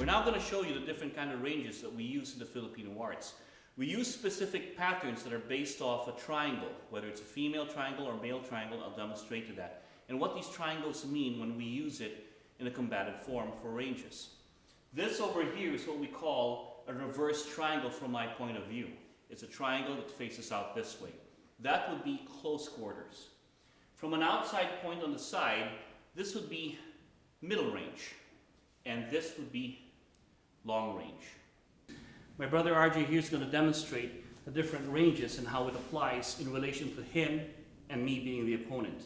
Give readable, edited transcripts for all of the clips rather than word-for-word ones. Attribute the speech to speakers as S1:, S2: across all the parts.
S1: now going to show you the different kind of ranges that we use in the Filipino arts. We use specific patterns that are based off a triangle, whether it's a female triangle or male triangle. I'll demonstrate to that. And what these triangles mean when we use it in a combative form for ranges. This over here is what we call a reverse triangle from my point of view. It's a triangle that faces out this way. That would be close quarters. From an outside point on the side, this would be middle range. And this would be long range. My brother RJ here is going to demonstrate the different ranges and how it applies in relation to him and me being the opponent.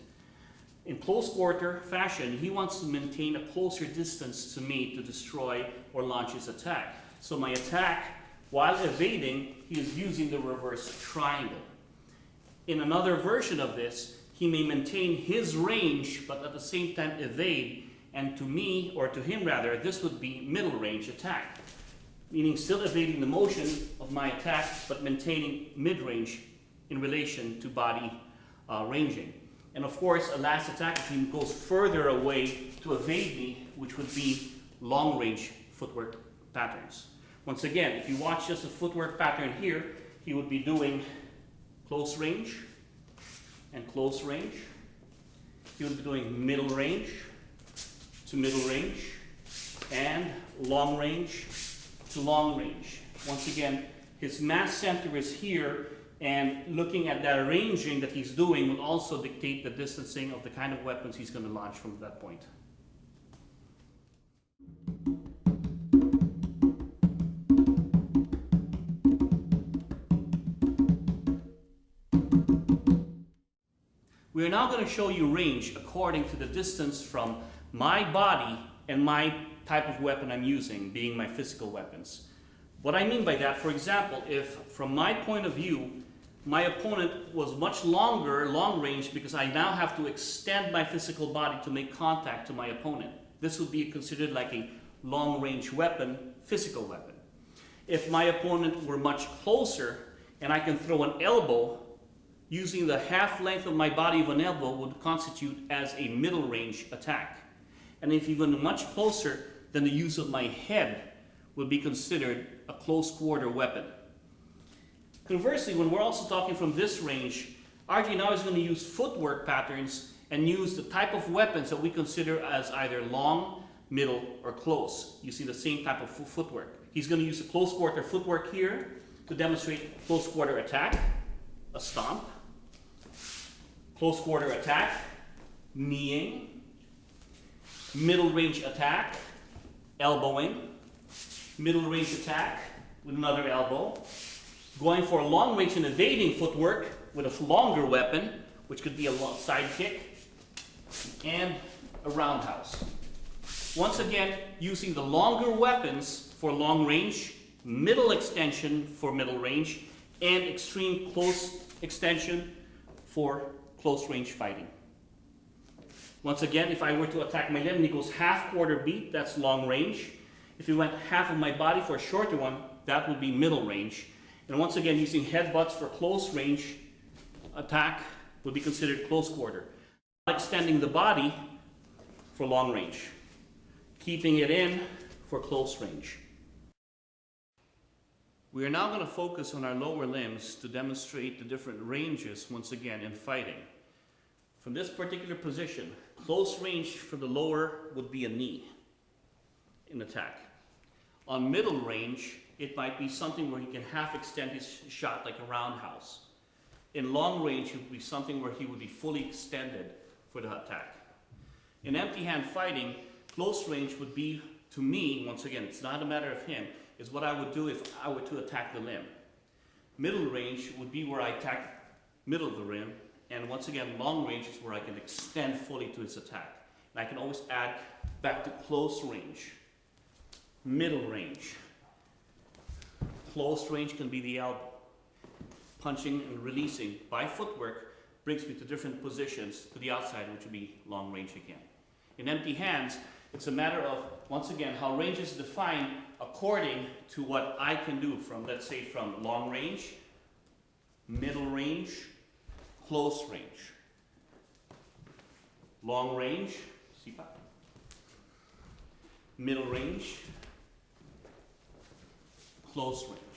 S1: In close quarter fashion, he wants to maintain a closer distance to me to destroy or launch his attack. So my attack, while evading, he is using the reverse triangle. In another version of this, he may maintain his range but at the same time evade, and to me, or to him rather, this would be middle range attack, meaning still evading the motion of my attack but maintaining mid-range in relation to body ranging. And of course, a last attack if he goes further away to evade me, which would be long-range footwork patterns. Once again, if you watch just the footwork pattern here, he would be doing close range and close range. He would be doing middle range to middle range and long range to long range. Once again, his mass center is here, and looking at that arranging that he's doing will also dictate the distancing of the kind of weapons he's going to launch from that point. We are now going to show you range according to the distance from my body and my type of weapon I'm using, being my physical weapons. What I mean by that, for example, if from my point of view, my opponent was much longer, long range, because I now have to extend my physical body to make contact to my opponent. This would be considered like a long range weapon, physical weapon. If my opponent were much closer and I can throw an elbow, using the half length of my body of an elbow would constitute as a middle range attack. And if even much closer, then the use of my head would be considered a close quarter weapon. Conversely, when we're also talking from this range, RJ now is going to use footwork patterns and use the type of weapons that we consider as either long, middle, or close. You see the same type of footwork. He's going to use a close quarter footwork here to demonstrate close quarter attack, a stomp, close quarter attack, kneeing, middle range attack, elbowing, middle range attack with another elbow, going for a long range and evading footwork with a longer weapon, which could be a side kick, and a roundhouse. Once again, using the longer weapons for long range, middle extension for middle range, and extreme close extension for close range fighting. Once again, if I were to attack my limb and he goes half quarter beat, that's long range. If he went half of my body for a shorter one, that would be middle range. And once again, using headbutts for close range attack would be considered close quarter. Extending the body for long range. Keeping it in for close range. We are now going to focus on our lower limbs to demonstrate the different ranges once again in fighting. From this particular position, close range for the lower would be a knee in attack. On middle range, it might be something where he can half extend his shot like a roundhouse. In long range, it would be something where he would be fully extended for the attack. In empty hand fighting, close range would be, to me, once again, it's not a matter of him, is what I would do if I were to attack the limb. Middle range would be where I attack middle of the limb, and once again, long range is where I can extend fully to his attack. And I can always add back to close range, middle range. Close range can be the elbow. Punching and releasing by footwork brings me to different positions to the outside, which would be long range again. In empty hands, it's a matter of, once again, how range is defined according to what I can do from, let's say, from long range, middle range, close range. Long range, middle range, close range.